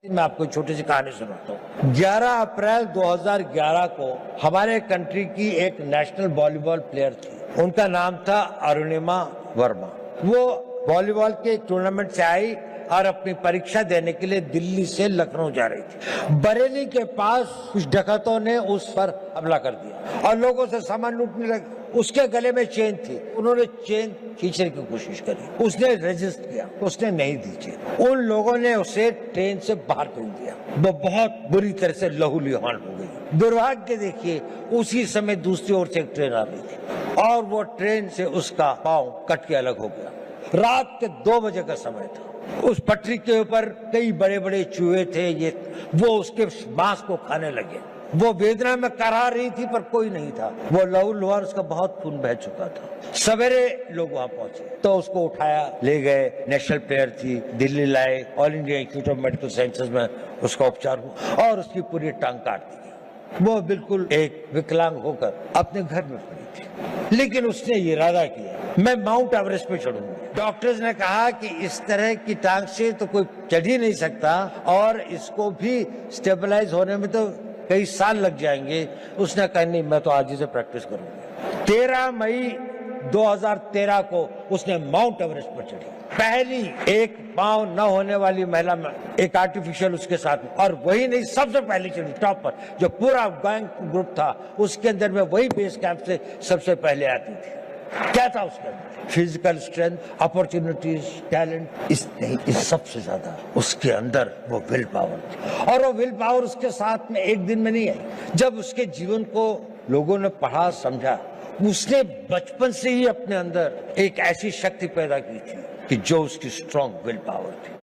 मैं आपको छोटी सी कहानी सुनाता हूँ। 11 अप्रैल 2011 को हमारे कंट्री की एक नेशनल वॉलीबॉल प्लेयर थी, उनका नाम था अरुणिमा वर्मा। वो वॉलीबॉल के एक टूर्नामेंट से आई और अपनी परीक्षा देने के लिए दिल्ली से लखनऊ जा रही थी। बरेली के पास कुछ डकैतों ने उस पर हमला कर दिया और लोगों से सामान लूटने लगे। उसके गले में चेन थी, उन्होंने चेन खींचने की कोशिश करी, उसने रेजिस्ट किया, उसने नहीं दी चेन। उन लोगों ने उसे ट्रेन से बाहर फेंक दिया। वो बहुत बुरी तरह से लहूलुहान हो गई। दुर्भाग्य देखिए, उसी समय दूसरी ओर से एक ट्रेन आ रही थी और वो ट्रेन से उसका पांव कट के अलग हो गया। रात के 2 बजे का समय था। उस पटरी के ऊपर कई बड़े बड़े चूहे थे, वो उसके मांस को खाने लगे। वो वेदना में कराह रही थी पर कोई नहीं था। वो लहूलुहान, उसका बहुत खून बह चुका था। सवेरे लोग वहां पहुंचे तो उसको उठाया, ले गए। नेशनल प्लेयर थी, दिल्ली लाए। All India institute of medical sciences में उसका उपचार हुआ और उसकी पूरी टांग काट दी गई। वो बिल्कुल एक विकलांग होकर अपने घर में पड़ी थी, लेकिन उसने ये इरादा किया, मैं माउंट एवरेस्ट पे चढ़ूंगी। डॉक्टर्स ने कहा कि इस तरह की टांग से तो कोई चढ़ ही नहीं सकता और इसको भी स्टेबलाइज होने में तो कई साल लग जाएंगे। उसने कहा नहीं, मैं तो आज ही से प्रैक्टिस करूंगी। 13 मई 2013 को उसने माउंट एवरेस्ट पर चढ़ी। पहली एक पांव न होने वाली महिला में एक आर्टिफिशियल उसके साथ, और वही नहीं, सबसे पहले चढ़ी टॉप पर। जो पूरा गैंग ग्रुप था उसके अंदर में वही बेस कैंप से सबसे पहले आती थी। क्या था उसके अंदर? फिजिकल स्ट्रेंथ, अपॉर्चुनिटीज, टैलेंट, इस सबसे ज्यादा उसके अंदर वो विल पावर थी। और वो विल पावर उसके साथ में एक दिन में नहीं आई। जब उसके जीवन को लोगों ने पढ़ा, समझा, उसने बचपन से ही अपने अंदर एक ऐसी शक्ति पैदा की थी कि जो उसकी स्ट्रॉन्ग विल पावर थी।